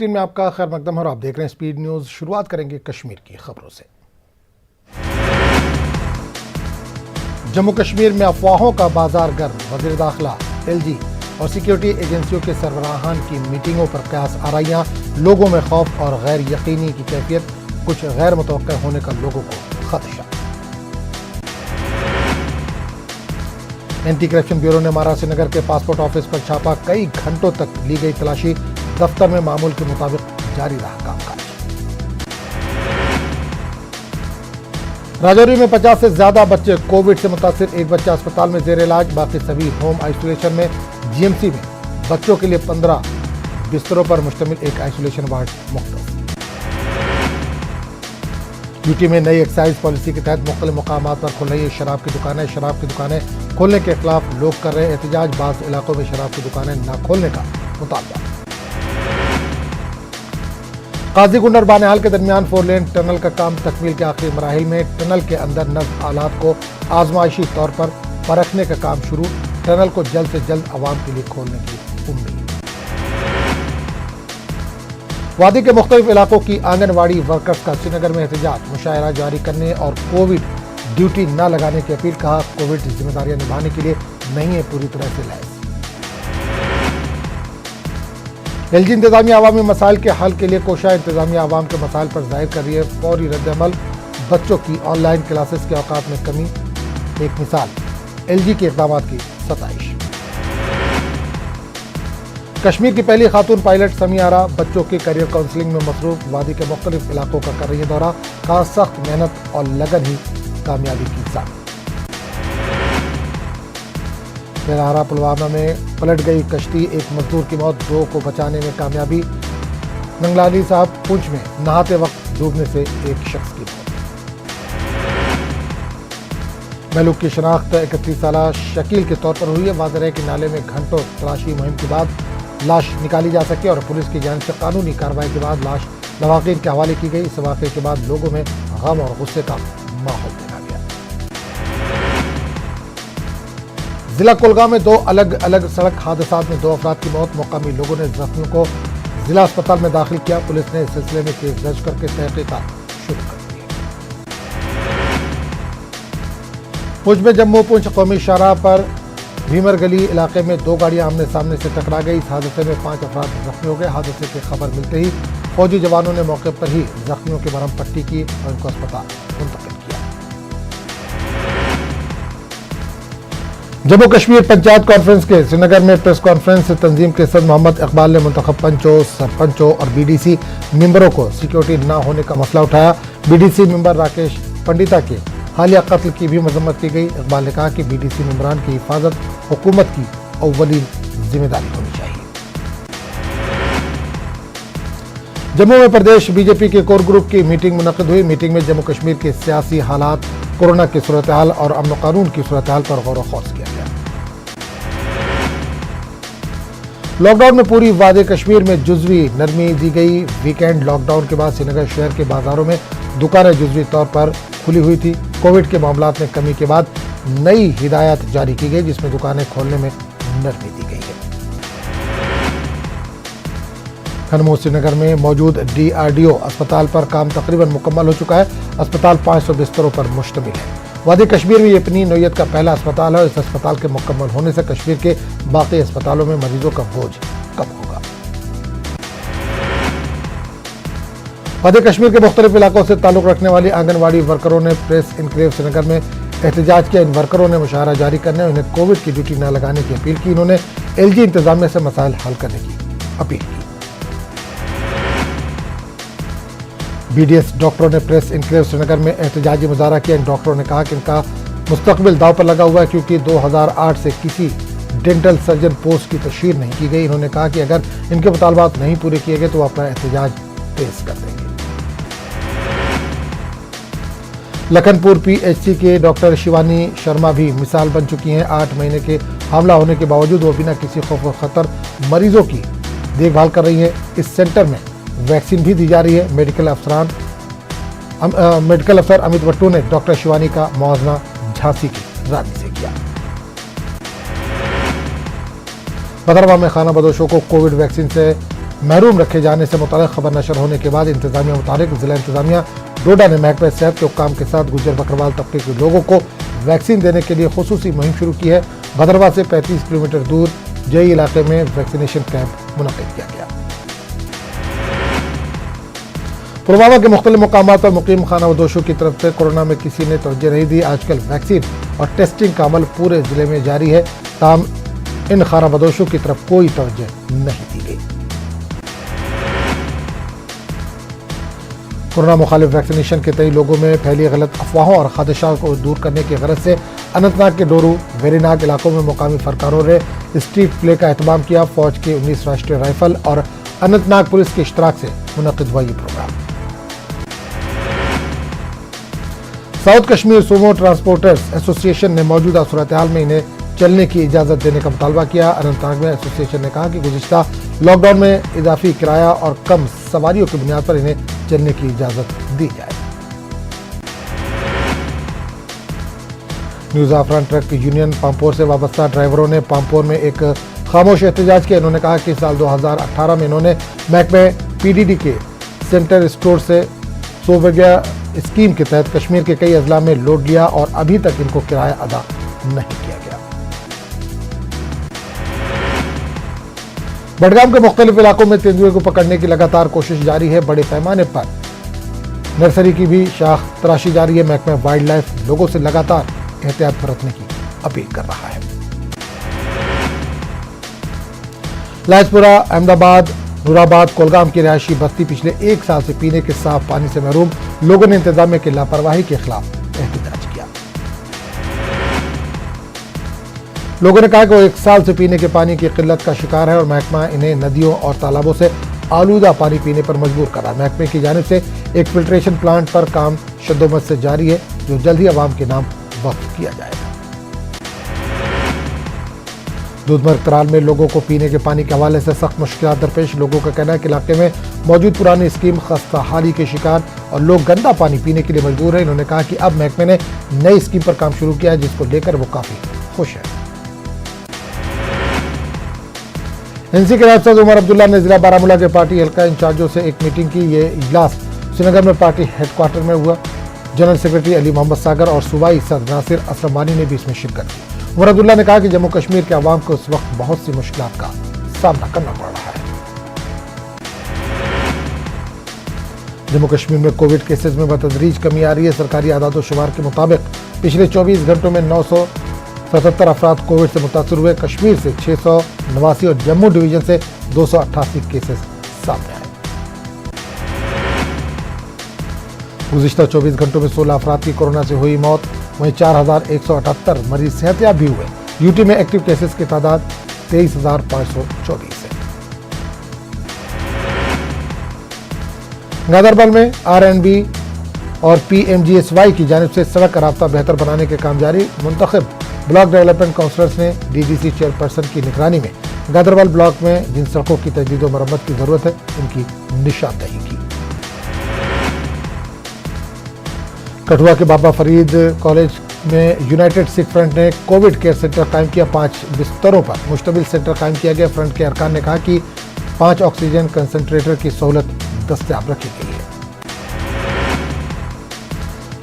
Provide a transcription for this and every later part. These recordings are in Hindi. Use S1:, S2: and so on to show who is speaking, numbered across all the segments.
S1: स्क्रीन में आपका खैर मकदम है और आप देख रहे हैं स्पीड न्यूज। शुरुआत करेंगे कश्मीर की खबरों से। जम्मू कश्मीर में अफवाहों का बाजार गर्म। वज़ीर दाखिला, एलजी और सिक्योरिटी एजेंसियों के सरबराहान की मीटिंगों पर कयास आराइयां। लोगों में खौफ और गैर यकीनी की कैफियत। कुछ गैर मुतवक्का होने का लोगों को खदशा। एंटी करप्शन ब्यूरो ने मारा श्रीनगर के पासपोर्ट ऑफिस पर छापा। कई घंटों तक ली गई तलाशी। दफ्तर में मामूल के मुताबिक जारी रहा कामकाज। राजौरी में 50 से ज्यादा बच्चे कोविड से मुतासिर। एक बच्चा अस्पताल में जेर इलाज, बाकी सभी होम आइसोलेशन में। जीएमसी में बच्चों के लिए 15 बिस्तरों पर मुश्तमिल एक आइसोलेशन वार्ड मुख्तस। यूटी में नई एक्साइज पॉलिसी के तहत मुख्तलिफ मुकामात पर खुल रही है शराब की दुकानें। शराब की दुकानें खोलने के खिलाफ लोग कर रहे एहतजाज। बाज़ इलाकों में शराब की दुकानें न खोलने का मुतालबा। काजीगुंड और बानेहाल के दरमियान 4 लेन टनल का काम तकमील के आखिरी मराहिल में। टनल के अंदर नज़्म आलात को आजमाइशी तौर पर परखने का काम शुरू। टनल को जल्द से जल्द आवाम के लिए खोलने की उम्मीद। वादी के मुख्तलिफ इलाकों की आंगनवाड़ी वर्कर्स का श्रीनगर में एहतजाज। मुशायरा जारी करने और कोविड ड्यूटी न लगाने की अपील। कहा, कोविड जिम्मेदारियां निभाने के लिए नहीं है पूरी तरह से लैस। एलजी इंतजामिया अवामी मसाइल के हल के लिए कोशा। इंतजामिया अवाम के मसाइल पर जाहिर कर रही है फौरी रद्दअमल। बच्चों की ऑनलाइन क्लासेस के औकात में कमी एक मिसाल। एलजी के इक़दाम की सताइश। कश्मीर की पहली खातून पायलट समी आरा बच्चों की करियर काउंसलिंग में मसरूफ। वादी के मुख्तलिफ इलाकों का कर रही है दौरा। कहा, सख्त मेहनत और लगन ही कामयाबी की साबित। तेलहारा पुलवामा में पलट गई कश्ती। एक मजदूर की मौत, 2 को बचाने में कामयाबी। नंगलानी साहब पुंछ में नहाते वक्त डूबने से एक शख्स की मौत। महलूक की शनाख्त 31 साला शकील के तौर पर हुई है। वाज़ेह है कि नाले में घंटों तलाशी मुहिम के बाद लाश निकाली जा सकी और पुलिस की जानिब से कानूनी कार्रवाई के बाद लाश लवाकिन के हवाले की गई। इस वाक़े के बाद लोगों में गम और गुस्से का माहौल देखा गया। जिला कुलगाम में 2 अलग अलग सड़क हादसात में 2 अफराद की मौत। मुकामी लोगों ने जख्मियों को जिला अस्पताल में दाखिल किया। पुलिस ने इस सिलसिले में केस दर्ज करके तहकीकात शुरू कर दी। पुंछ में जम्मू पुंछ कौमी शाहराह पर भीमर गली इलाके में 2 गाड़ियां आमने सामने से टकरा गई। इस हादसे में 5 अफराद जख्मी हो गए। हादसे की खबर मिलते ही फौजी जवानों ने मौके पर ही जख्मियों की मरहम पट्टी की और उनको अस्पताल मुंतकिल किया। जम्मू कश्मीर पंचायत कॉन्फ्रेंस के श्रीनगर में प्रेस कॉन्फ्रेंस तंजीम के सदर मोहम्मद इकबाल ने मुंतखब पंचों, सरपंचों और बीडीसी मेंबरों को सिक्योरिटी न होने का मसला उठाया। बीडीसी मेंबर राकेश पंडिता के हालिया कत्ल की भी मजम्मत की गई। इकबाल ने कहा कि बीडीसी मेंबरान की हिफाजत हुकूमत की अव्वलीन जिम्मेदारी होनी चाहिए। जम्मू में प्रदेश बीजेपी के कोर ग्रुप की मीटिंग मुनक्किद हुई। मीटिंग में जम्मू कश्मीर के सियासी हालात, कोरोना की सूरत हाल और अमन कानून की सूरत हाल पर गौर व खौज किया गया। लॉकडाउन में पूरी वादी कश्मीर में जुज़वी नरमी दी गई। वीकेंड लॉकडाउन के बाद श्रीनगर शहर के बाजारों में दुकानें जुज़वी तौर पर खुली हुई थी। कोविड के मामलात में कमी के बाद नई हिदायत जारी की गई, जिसमें दुकानें खोलने में नरमी दी गई है। खनमोर श्रीनगर में मौजूद डीआरडीओ अस्पताल पर काम तकरीबन मुकम्मल हो चुका है। अस्पताल 500 बिस्तरों पर मुश्तमिल है। वादी कश्मीर में ये अपनी नौयत का पहला अस्पताल है। इस अस्पताल के मुकम्मल होने से कश्मीर के बाकी अस्पतालों में मरीजों का बोझ कम होगा। वादी कश्मीर के मुख्तलिफ इलाकों से ताल्लुक रखने वाली आंगनवाड़ी वर्करों ने प्रेस इनक्लेव श्रीनगर में एहतजाज किया। इन वर्करों ने मुशायरा जारी करने और इन्हें कोविड की ड्यूटी न लगाने की अपील की। इन्होंने एलजी इंतजामिया से मसाइल हल करने की अपील की। बीडीएस डॉक्टरों ने प्रेस इनक्लेव श्रीनगर में एहतजाजी मुजाहरा किया। इन डॉक्टरों ने कहा कि इनका मुस्तकबिल दांव पर लगा हुआ है, क्योंकि 2008 से किसी डेंटल सर्जन पोस्ट की तशहीर नहीं की गई। इन्होंने कहा कि अगर इनके मुतालबात नहीं पूरे किए गए तो वो अपना एहतजाज तेज कर देंगे। लखनपुर पीएचसी के डॉक्टर शिवानी शर्मा भी मिसाल बन चुकी हैं। 8 महीने के हामला होने के बावजूद वो बिना किसी खौफ व खतर मरीजों की देखभाल कर रही है। इस सेंटर में वैक्सीन भी दी जा रही है। मेडिकल अफसर अमित बट्टू ने डॉक्टर शिवानी का मुआवजा झांसी की रानी से किया। भदरवा में खाना बदोशों को कोविड वैक्सीन से महरूम रखे जाने से मुताल्लिक खबर नशर होने के बाद इंतजामिया मुताबिक जिला इंतजामिया डोडा ने महकमा सेहत के हुक्काम के साथ गुज्जर बकरवाल तबके के लोगों को वैक्सीन देने के लिए खुसूसी मुहिम शुरू की है। भद्रवा से 35 किलोमीटर दूर जई इलाके में वैक्सीनेशन कैंप मुनक्किद किया गया। पुलवामा के मुख्तलिफ मुकामात पर मुकीम खानाबदोशों की तरफ से कोरोना में किसी ने तवज्जो नहीं दी। आजकल वैक्सीन और टेस्टिंग का अमल पूरे जिले में जारी है, ताहम इन खानाबदोशों की तरफ कोई तवज्जो नहीं दी गई। कोरोना मुखालिफ वैक्सीनेशन के तई लोगों में फैली गलत अफवाहों और खदशात को दूर करने की गरज से अनंतनाग के डोरू वेरीनाग इलाकों में मुकामी फनकारों ने स्ट्रीट प्ले का एहतमाम किया। फौज के 19 राष्ट्रीय राइफल और अनंतनाग पुलिस के इश्तराक से मुनक्किद हुआ ये programme. South Kashmir Sumo transporters association ने मौजूदा सूरत हाल में इन्हें चलने की इजाजत देने का मुतालबा किया। अनंतनाग में एसोसिएशन ने कहा कि गुज़िश्ता लॉकडाउन में इजाफी किराया और कम सवारियों की बुनियाद पर इन्हें चलने की इजाजत दी जाए। न्यू ज़ाफ़रान ट्रक यूनियन पामपोर से वाबस्ता ड्राइवरों ने पामपोर में एक खामोश एहतजाज किया। इन्होंने कहा कि साल 2018 में इन्होंने महकमे पीडीडी के सेंटर स्टोर से सौभाग्य स्कीम के तहत कश्मीर के कई अजला में लोड लिया और अभी तक इनको किराया अदा नहीं किया गया। बडगाम के मुख्तलिफ इलाकों में तेंदुए को पकड़ने की लगातार कोशिश जारी है। बड़े पैमाने पर नर्सरी की भी शाख तराशी जारी है। महकमा वाइल्ड लाइफ लोगों से लगातार एहतियात बरतने की अपील कर रहा है। लाजपुरा, अहमदाबाद, नूराबाद, कोलगाम की रिहायशी बस्ती पिछले 1 साल से पीने के साफ पानी से महरूम। लोगों ने इंतजामिया की लापरवाही के खिलाफ एहतजाज किया। लोगों ने कहा कि वो 1 साल से पीने के पानी की किल्लत का शिकार है और महकमा इन्हें नदियों और तालाबों से आलूदा पानी पीने पर मजबूर कर रहा है। महकमे की जानिब से एक फिल्ट्रेशन प्लांट पर काम शद्दोमत से जारी है, जो जल्द ही अवाम के नाम वक्फ किया जाएगा। दूधमर्ग तराल में लोगों को पीने के पानी के हवाले से सख्त मुश्किलात दरपेश। लोगों का कहना है कि इलाके में मौजूद पुरानी स्कीम खस्ता हाली के शिकार और लोग गंदा पानी पीने के लिए मजबूर है। इन्होंने कहा कि अब महकमे ने नई स्कीम पर काम शुरू किया है, जिसको लेकर वो काफी खुश है। एनसी के राष्ट्रपति उमर अब्दुल्ला ने जिला बारामूला के पार्टी हल्का इंचार्जों से एक मीटिंग की। ये इजलास श्रीनगर में पार्टी हेडक्वार्टर में हुआ। जनरल सेक्रेटरी अली मोहम्मद सागर और सूबाई सदर नासिर असलम वानी ने भी इसमें शिरकत की। उमर अब्दुल्ला ने कहा कि जम्मू कश्मीर के अवाम को इस वक्त बहुत सी मुश्किलात का सामना करना पड़ रहा है। जम्मू कश्मीर में कोविड केसेस में बतदरीज कमी आ रही है। सरकारी आदाद शुमार के मुताबिक पिछले 24 घंटों में 977 अफराद कोविड से मुतासर हुए। कश्मीर से 689 और जम्मू डिवीजन से 288 केसेस सामने आए। गुज़िश्ता 24 घंटों में 16 अफराद की कोरोना से हुई मौत, वहीं 4178 मरीज सेहतयाब भी हुए। यूटी में एक्टिव केसेस की तादाद 23,524 है। गांदरबल में आरएनबी और पीएमजीएसवाई की जानिब से सड़क का राब्ता बेहतर बनाने के काम जारी। मुंतखब ब्लॉक डेवलपमेंट काउंसलर्स ने डीडीसी चेयरपर्सन की निगरानी में गांदरबल ब्लॉक में जिन सड़कों की तजदीद व मरम्मत की जरूरत है, उनकी निशानदेही की। कठुआ के बाबा फरीद कॉलेज में यूनाइटेड सिख फ्रंट ने कोविड केयर सेंटर कायम किया। 5 बिस्तरों पर मुश्तमिल सेंटर कायम किया गया। फ्रंट के अरकान ने कहा कि 5 ऑक्सीजन कंसंट्रेटर की सहूलत दस्तयाब रखी गई है।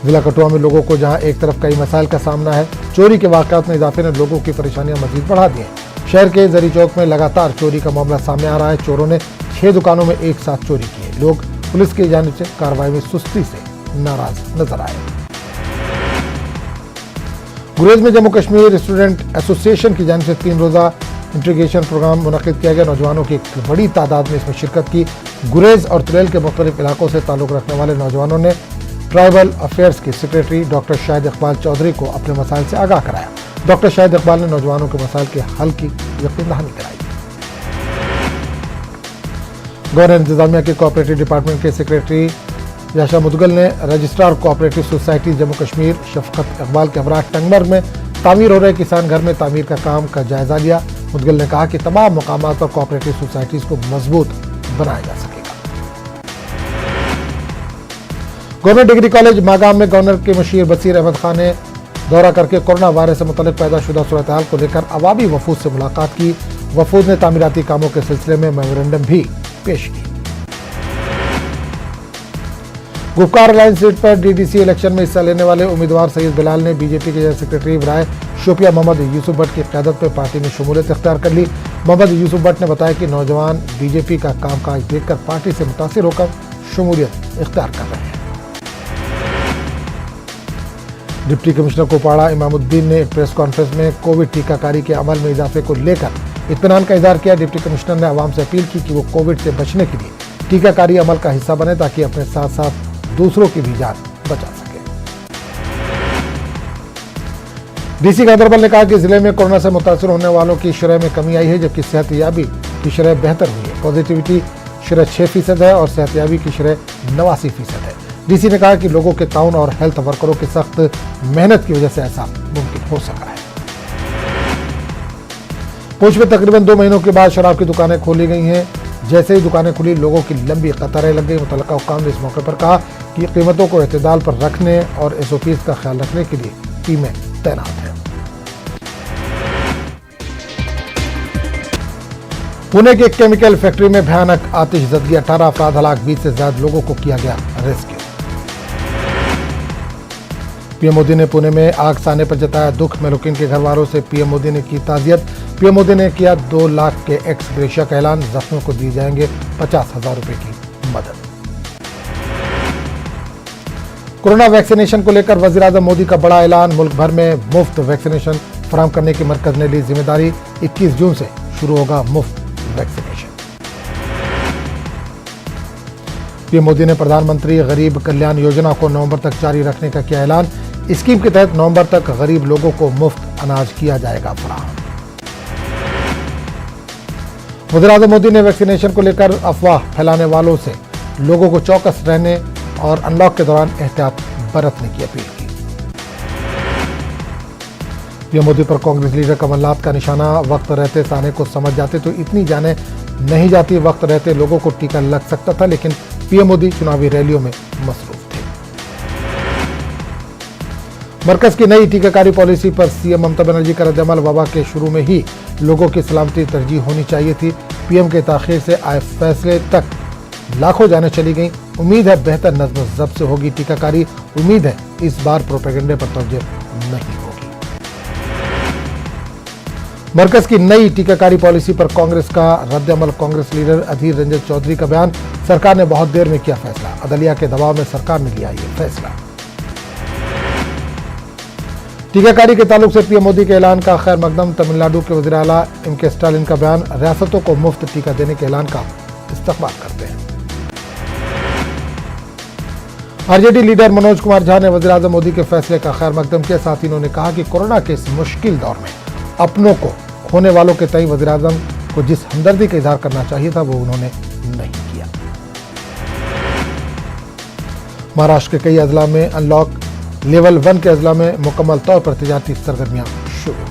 S1: जिला कठुआ में लोगों को जहां एक तरफ कई मसाइल का सामना है, चोरी के वाकयात में इजाफे ने लोगों की परेशानियां मजीद बढ़ा दी हैं। शहर के जरी चौक में लगातार चोरी का मामला सामने आ रहा है। चोरों ने 6 दुकानों में एक साथ चोरी की है। लोग पुलिस की जानिब से कार्रवाई में सुस्ती से नाराज नजर आए। गुरेज में जम्मू कश्मीर स्टूडेंट एसोसिएशन की जानिब से 3 रोजा इंटीग्रेशन प्रोग्राम मुनक्किद किया गया। नौजवानों की एक बड़ी तादाद में इसमें शिरकत की। गुरेज और तुरेल के मुख्तलिफ इलाकों से ताल्लुक रखने वाले नौजवानों ने ट्राइबल अफेयर्स के सेक्रेटरी डॉक्टर शाहिद इकबाल चौधरी को अपने मसाइल से आगाह कराया। डॉक्टर शाहिद इकबाल ने नौजवानों के मसाइल के हल की यकीन दहानी कराई। गवर्नर इंतजामिया के कोऑपरेटिव डिपार्टमेंट के सेक्रेटरी याशा मुदगल ने registrar cooperative society Jammu Kashmir Shafqat Iqbal के हमरा टंगमर्ग में तामीर हो रहे किसान घर में तामीर का काम का जायजा लिया। मुदगल ने कहा कि तमाम मकामात पर कोऑपरेटिव सोसाइटीज को मजबूत बनाया जा सकेगा। गवर्नर डिग्री कॉलेज मागाम में गवर्नर के मुशीर बसीर अहमद खान ने दौरा करके कोरोना वायरस से मुतल्लिक पैदाशुदा सूरत हाल को लेकर अवामी वफूद से मुलाकात की। वफूद ने तामीराती कामों के सिलसिले में मेमोरेंडम भी पेश की। गुपकार अलायंस सीट पर डीडीसी इलेक्शन में हिस्सा लेने वाले उम्मीदवार सैयद बिलाल ने बीजेपी के जनरल सेक्रेटरी राय शोपिया मोहम्मद यूसुफ भट्ट की क़यादत में पार्टी में शमूलियत इख्तियार कर ली। मोहम्मद यूसुफ भट्ट ने बताया कि नौजवान बीजेपी का कामकाज देखकर पार्टी से मुतासिर होकर शमूलियत इख्तियार कर रहे हैं। डिप्टी कमिश्नर कुपवाड़ा इमामुद्दीन ने एक प्रेस कॉन्फ्रेंस में कोविड टीकाकारी के अमल में इजाफे को लेकर इत्मीनान का इजहार किया। डिप्टी कमिश्नर ने आवाम से अपील की कि वो कोविड से बचने के लिए टीकाकारी अमल का हिस्सा बने ताकि अपने साथ साथ दूसरों की भी जान बचा सके। डीसी गांधरबल ने कहा कि जिले में कोरोना से मुतासर होने वालों की शरह में कमी आई है, जबकि सेहतयाबी की शरह बेहतर हुई है। पॉजिटिविटी शरह 6% है और सेहतयाबी की शरह 89% है। डीसी ने कहा कि लोगों के ताउन और हेल्थ वर्करों की सख्त मेहनत की वजह से ऐसा मुमकिन हो सका है। पुंछ में तकरीबन 2 महीनों के बाद शराब की दुकानें खोली गई हैं। जैसे ही दुकानें खुली, लोगों की लंबी कतारें लग गई। मुतल्लिका हुक्काम ने इस मौके पर कहा कि कीमतों को एतदाल पर रखने और एसओपीज का ख्याल रखने के लिए टीमें तैनात हैं। पुणे की एक केमिकल फैक्ट्री में भयानक आतिशज़दगी, 18 अफराद हलाक, 20 से ज्यादा लोगों को किया गया रेस्क्यू। पीएम मोदी ने पुणे में आग साने पर जताया दुख। मेलुकिन के घर वालों से पीएम मोदी ने की ताज़ियत। पीएम मोदी ने किया 2 लाख के एक्स ग्रेशिया का ऐलान। जख्मियों को दी जाएंगे 50,000 रुपए की मदद। कोरोना वैक्सीनेशन को लेकर वजीर आजम मोदी का बड़ा ऐलान। मुल्क भर में मुफ्त वैक्सीनेशन फराहम करने की मरकज ने ली जिम्मेदारी। 21 जून से शुरू होगा मुफ्त वैक्सीनेशन। पीएम मोदी ने प्रधानमंत्री गरीब कल्याण योजना को नवंबर तक जारी रखने का किया ऐलान। स्कीम के तहत नवंबर तक गरीब लोगों को मुफ्त अनाज किया जाएगा फराहम। वज़ीर आज़म मोदी ने वैक्सीनेशन को लेकर अफवाह फैलाने वालों से लोगों को चौकस रहने और अनलॉक के दौरान एहतियात बरतने की अपील की। पीएम मोदी पर कांग्रेस लीडर कमलनाथ का निशाना। वक्त रहते साने को समझ जाते तो इतनी जाने नहीं जाती। वक्त रहते लोगों को टीका लग सकता था, लेकिन पीएम मोदी चुनावी रैलियों में मसरूफ थे। मरकज की नई टीकाकारी पॉलिसी पर सीएम ममता बनर्जी का रद्द-ए-अमल। वबा के शुरू में ही लोगों की सलामती तरजीह होनी चाहिए थी। पीएम के ताखीर से आए फैसले तक लाखों जानें चली गईं। उम्मीद है बेहतर नज़्म ज़ब्त से होगी टीकाकारी। उम्मीद है इस बार प्रोपेगेंडे पर तवज्जो नहीं होगी। मरकज की नई टीकाकारी पॉलिसी पर कांग्रेस का रद्द-ए-अमल। कांग्रेस लीडर अधीर रंजन चौधरी का बयान। सरकार ने बहुत देर में किया फैसला। अदलिया के दबाव में सरकार ने लिया ये फैसला। टीकाकारी के ताल्लुक से पीएम मोदी के ऐलान का खैर मकदम। तमिलनाडु के वज़ीर आला एम.के. स्टालिन का बयान। रियासतों को मुफ्त टीका देने के ऐलान का इस्तकबाल करते हैं। आरजेडी लीडर मनोज कुमार झा ने वज़ीर आज़म मोदी के फैसले का खैर मकदम किया। साथ ही उन्होंने कहा कि कोरोना के इस मुश्किल दौर में अपनों को खोने वालों के तई वज़ीर आज़म को जिस हमदर्दी का इजहार करना चाहिए था वो उन्होंने नहीं किया। महाराष्ट्र के कई अजला में अनलॉक। लेवल 1 के अजला में मुकम्मल तौर पर तिजारती सरगर्मियां शुरू।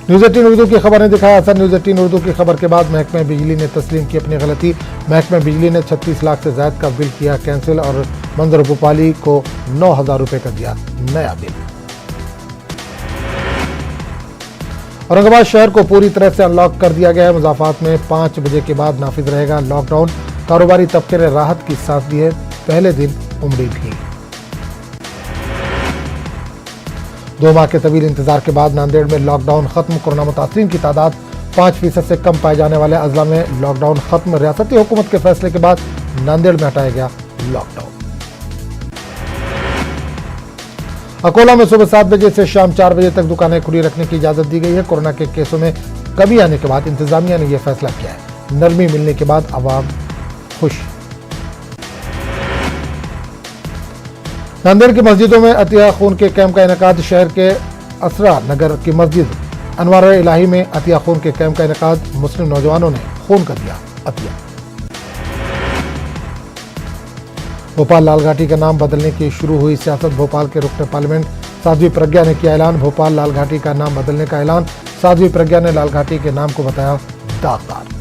S1: न्यूज़ 18 उर्दू की खबर ने दिखाया असर। न्यूज़ 18 उर्दू की खबर के बाद महकमे बिजली ने तस्लीम की अपनी गलती। महकमे बिजली ने 36 लाख से ज्यादा का बिल किया कैंसिल और मंजर भोपाली को 9,000 रुपए का दिया नया बिल। औरंगाबाद शहर को पूरी तरह से अनलॉक कर दिया गया है। मुज़ाफात में 5 बजे के बाद नाफिज रहेगा लॉकडाउन। कारोबारी तबके ने राहत की सांस ली है। पहले दिन उमड़ी थी। 2 माह के तवील इंतजार के बाद नांदेड़ में लॉकडाउन खत्म। कोरोना मुतासरीन की तादाद 5% से कम पाए जाने वाले अजला में लॉकडाउन खत्म। रियासती हुकूमत के फैसले के बाद नांदेड़ में हटाया गया लॉकडाउन। अकोला में सुबह 7 बजे से शाम 4 बजे तक दुकानें खुली रखने की इजाजत दी गई है। कोरोना के केसों में कमी आने के बाद इंतजामिया ने यह फैसला किया है। नरमी मिलने के बाद आवाम खुश। नांदेड़ की मस्जिदों में अतिया खून के कैंप का इनेकाद। शहर के असरा नगर की मस्जिद अनवार इलाही में अतिया खून के कैंप का इनेकाद। मुस्लिम नौजवानों ने खून कर दिया अतिया। भोपाल लालघाटी का नाम बदलने की शुरू हुई सियासत। भोपाल के रुकन पार्लियामेंट साध्वी प्रज्ञा ने किया ऐलान। भोपाल लालघाटी का नाम बदलने का ऐलान। साध्वी प्रज्ञा ने लालघाटी के नाम को बताया दागदार।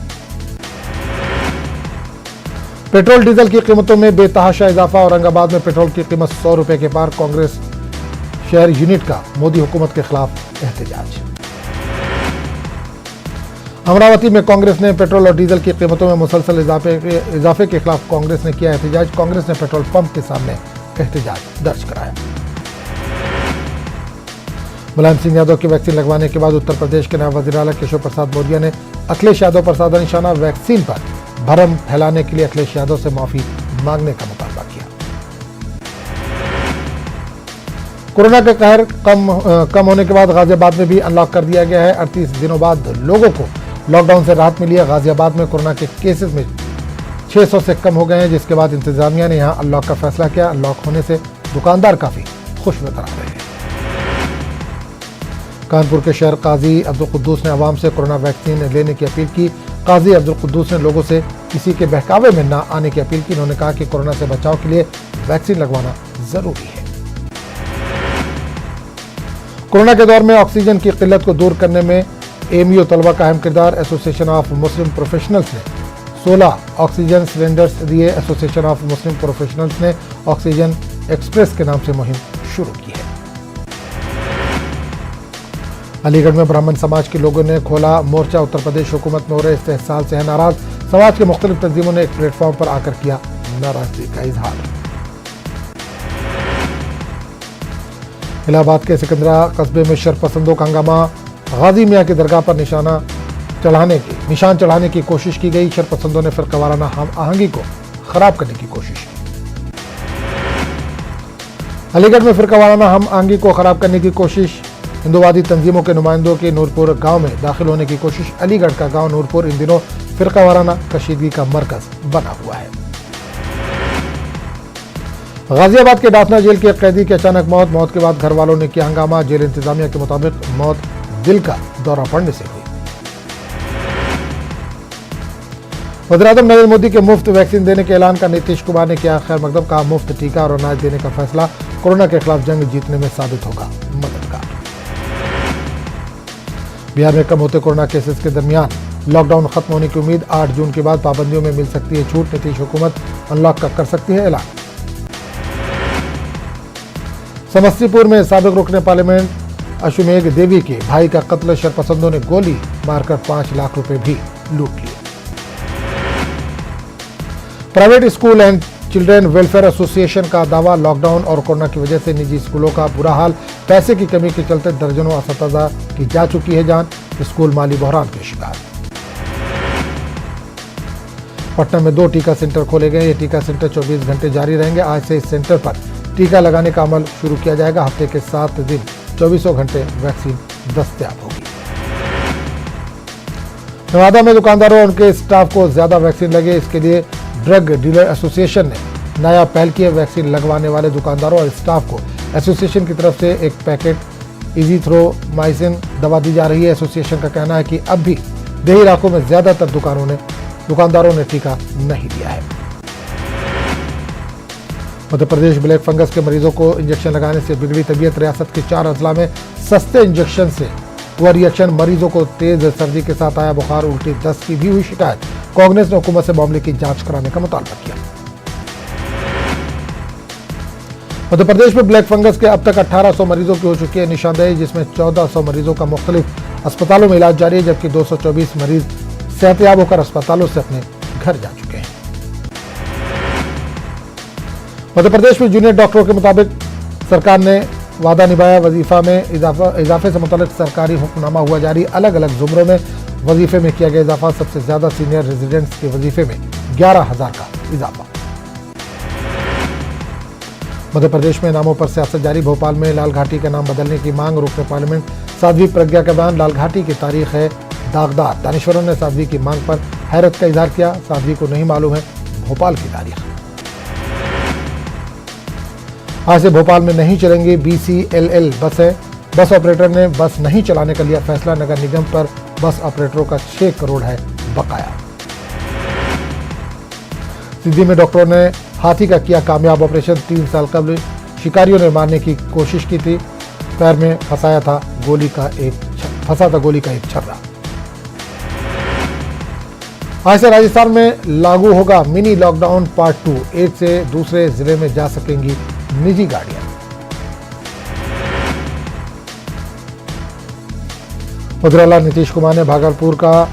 S1: पेट्रोल डीजल की कीमतों में बेतहाशा इजाफा। औरंगाबाद में पेट्रोल की कीमत 100 रुपए के पार। कांग्रेस शहर यूनिट का मोदी हुकूमत के खिलाफ एहतजाज। अमरावती में कांग्रेस ने पेट्रोल और डीजल की कीमतों में मुसलसल इजाफे के खिलाफ कांग्रेस ने किया एहतजाज। कांग्रेस ने पेट्रोल पंप के सामने एहतजाज दर्ज कराया। मुलायम सिंह यादव की वैक्सीन लगवाने के बाद उत्तर प्रदेश के नायब वज़ीर आला केशव प्रसाद मौर्य ने अखिलेश यादव पर साधा निशाना। वैक्सीन पर भ्रम फैलाने के लिए अखिलेश यादव से माफी मांगने का मुतालबा किया। कोरोना का कहर कम होने के बाद गाजियाबाद में भी अनलॉक कर दिया गया है। 38 दिनों बाद लोगों को लॉकडाउन से राहत मिली है। गाजियाबाद में कोरोना के केसेस में 600 से कम हो गए हैं, जिसके बाद इंतजामिया ने यहां अनलॉक का फैसला किया। अनलॉक होने से दुकानदार काफी खुश नजर आ रहे हैं। कानपुर के शहर काजी अब्दुल कुद्दूस ने आवाम से कोरोना वैक्सीन लेने की अपील की। काजी अब्दुल कुद्दूस ने लोगों से किसी के बहकावे में न आने की अपील की। उन्होंने कहा कि कोरोना से बचाव के लिए वैक्सीन लगवाना जरूरी है। कोरोना के दौर में ऑक्सीजन की किल्लत को दूर करने में एमयू तलबा का अहम किरदार। एसोसिएशन ऑफ मुस्लिम प्रोफेशनल्स ने 16 ऑक्सीजन सिलेंडर्स दिए। एसोसिएशन ऑफ मुस्लिम प्रोफेशनल्स ने ऑक्सीजन एक्सप्रेस के नाम से मुहिम शुरू की है। अलीगढ़ में ब्राह्मण समाज के लोगों ने खोला मोर्चा। उत्तर प्रदेश हुकूमत में हो रहे इस्तेहसाल से है नाराज। समाज के मुख्तलिफ तंजीमों ने एक प्लेटफॉर्म पर आकर किया नाराजगी का इजहार। इलाहाबाद के सिकंदरा कस्बे में शरपसंदों का हंगामा। गाजी मियाँ की दरगाह पर निशान चढ़ाने की कोशिश की गई। शरपसंदों ने फिरकावाराना हम आहंगी को खराब करने की कोशिश की। अलीगढ़ में फिरकावाराना हम आहंगी को खराब करने की कोशिश। हिंदुवादी तंजीमों के नुमाइंदों के नूरपुर गांव में दाखिल होने की कोशिश। अलीगढ़ का गांव नूरपुर इन दिनों फिरकावाराना कशीदगी का मरकज बना हुआ है। गाजियाबाद के डाफना जेल के कैदी की अचानक मौत के बाद घर वालों ने किया हंगामा। जेल इंतजामिया के मुताबिक मौत दिल का दौरा पड़ने से हुई। वज़ीर-ए-आज़म नरेंद्र मोदी के मुफ्त वैक्सीन देने के ऐलान का नीतीश कुमार ने किया खैर मकदम। का मुफ्त टीका और अनाज देने का फैसला कोरोना के खिलाफ जंग जीतने में साबित होगा मददगार। बिहार में कम होते कोरोना केसेस के दरमियान लॉकडाउन खत्म होने की उम्मीद। 8 जून के बाद पाबंदियों में मिल सकती है छूट। नीतीश हुकूमत अनलॉक का कर सकती है ऐलान। समस्तीपुर में साबिक रुकने पार्लियामेंट अश्वमेघ देवी के भाई का कत्ल। शरपसंदों ने गोली मारकर 5 लाख रुपए भी लूट लिए। Private school and children welfare association का दावा लॉकडाउन और कोरोना की वजह से निजी स्कूलों का बुरा हाल। पैसे की कमी के चलते दर्जनों असातिज़ा की जा चुकी है जान। स्कूल माली बहरान के शिकार। पटना में 2 टीका सेंटर खोले गए। ये टीका सेंटर 24 घंटे जारी रहेंगे। आज से इस सेंटर पर टीका लगाने का अमल शुरू किया जाएगा। हफ्ते के 7 दिन 24 घंटे वैक्सीन दस्तयाब होगी। नवादा में दुकानदारों और उनके स्टाफ को ज्यादा वैक्सीन लगे, इसके लिए ड्रग डीलर एसोसिएशन ने नया पहल की है। वैक्सीन लगवाने वाले दुकानदारों और स्टाफ को एसोसिएशन की तरफ से एक पैकेट इजीथ्रोमाइसिन दवा दी जा रही है। एसोसिएशन का कहना है कि अब भी देही इलाकों में ज्यादातर दुकानदारों ने टीका नहीं लिया है। मध्य प्रदेश ब्लैक फंगस के मरीजों को इंजेक्शन लगाने से बिगड़ी तबीयत। रियासत के 4 अजला में सस्ते इंजेक्शन से हुआ रिएक्शन। मरीजों को तेज सर्दी के साथ आया बुखार, उल्टी, दस्त की भी हुई शिकायत। कांग्रेस ने हुकूमत से मामले की जांच कराने का मुतालबा किया। मध्य प्रदेश में ब्लैक फंगस के अब तक 1800 मरीजों की हो चुकी है निशानदेही, जिसमें 1400 मरीजों का मुख्तलिफ अस्पतालों में इलाज जारी है, जबकि 224 मरीज सेहतयाब होकर अस्पतालों से अपने घर जा चुके हैं। मध्य प्रदेश में जूनियर डॉक्टरों के मुताबिक सरकार ने वादा निभाया। वजीफा में इजाफे से मुतालिक सरकारी हुक्मनामा हुआ जारी। अलग अलग जुमरों में वजीफे में किया गया इजाफा। सबसे ज्यादा सीनियर रेजिडेंट्स के वजीफे में 11,000 का इजाफा। मध्य प्रदेश में नामों पर सियासत जारी। भोपाल में लाल घाटी का नाम बदलने की मांग। रुकने पार्लियामेंट साध्वी प्रज्ञा का बयान। लाल घाटी की तारीख है दागदार। दानिश्वरों ने साध्वी की मांग पर हैरत का इजहार किया। साध्वी को नहीं मालूम है भोपाल की तारीख। आज से भोपाल में नहीं चलेंगी BCLL बसें। बस ऑपरेटर ने बस नहीं चलाने का लिया फैसला। नगर निगम पर बस ऑपरेटरों का 6 करोड़ है बकाया। सिद्धि में डॉक्टरों ने हाथी का किया कामयाब ऑपरेशन। 3 साल कबल शिकारियों ने मारने की कोशिश की थी। पैर में फंसा था गोली का एक छर्रा। आज से राजस्थान में लागू होगा मिनी लॉकडाउन पार्ट 2। एक से दूसरे जिले में जा सकेंगी निजी गाड़ियां। वज़ीर-ए-आला नीतीश कुमार ने भागलपुर का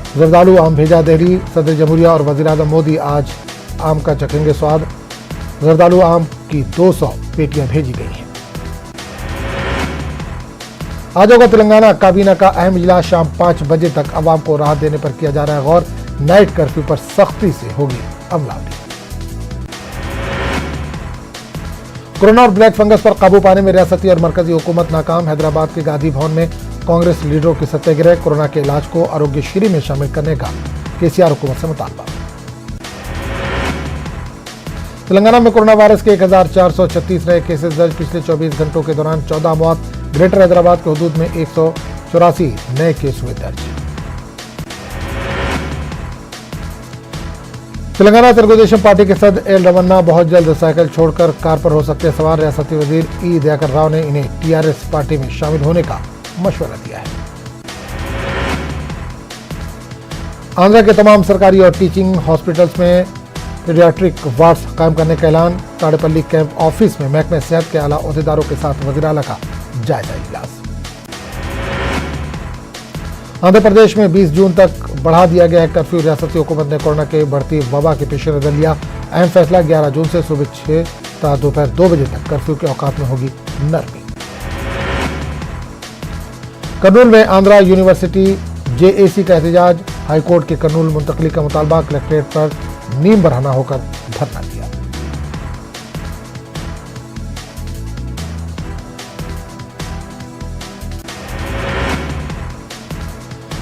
S1: जरदालू आम भेजा देहरी, सदर जमहूरिया और वज़ीर-ए-आज़म मोदी आज आम का चखेंगे स्वाद। जरदालू आम की 200 पेटियां भेजी गई हैं। आज होगा तेलंगाना काबीना का अहम इजलास, शाम 5 बजे तक अवाम को राहत देने पर किया जा रहा है गौर। नाइट कर्फ्यू पर सख्ती से होगी अमलावरी। कोरोना और ब्लैक फंगस पर काबू पाने में रियासती और मरकजी हुकूमत नाकाम। हैदराबाद के गांधी भवन में कांग्रेस लीडरों की सत्याग्रह। कोरोना के इलाज को आरोग्यश्री में शामिल करने का केसीआर हुकूमत से मुतालबा। तेलंगाना में कोरोना वायरस के 1436 नए केसेस दर्ज। पिछले 24 घंटों के दौरान 14 मौत। ग्रेटर हैदराबाद के हदूद में 184 नए केस हुए दर्ज। तेलंगाना तेलुगुदेशम पार्टी के सदर एल रमन्ना बहुत जल्द साइकिल छोड़कर कार पर हो सकते हैं सवार। रियासती वजीर ई दयाकर राव ने इन्हें टीआरएस पार्टी में शामिल होने का मशवरा दिया है। आंध्र के तमाम सरकारी और टीचिंग हॉस्पिटल्स में पीडियाट्रिक वार्ड्स कायम करने का ऐलान। ताड़ेपल्ली कैंप ऑफिस में महकमे सेहत के आला ओहदेदारों के साथ वज़ीर आला का जायजा इजलास। आंध्र प्रदेश में 20 जून तक बढ़ा दिया गया है कर्फ्यू। रियासती हुकूमत ने कोरोना के बढ़ती वबा के पेश नजर लिया अहम फैसला। 11 जून से सुबह 6 तथा दोपहर 2 बजे तक कर्फ्यू के औकात में होगी नरमी। कर्नूल में आंध्रा यूनिवर्सिटी जेएसी का एहतजाज। हाईकोर्ट के कर्नूल मुंतकली का मुतालबा। कलेक्ट्रेट पर नीम बरहना होकर धरना दिया।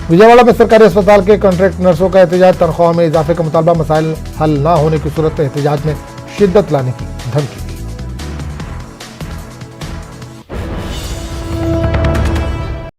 S1: विजयवाड़ा में सरकारी अस्पताल के कॉन्ट्रैक्ट नर्सों का एहतजाज। तनख्वाह में इजाफे का मुतालबा। मसाइल हल न होने की सूरत में एहतजाज में शिद्दत लाने की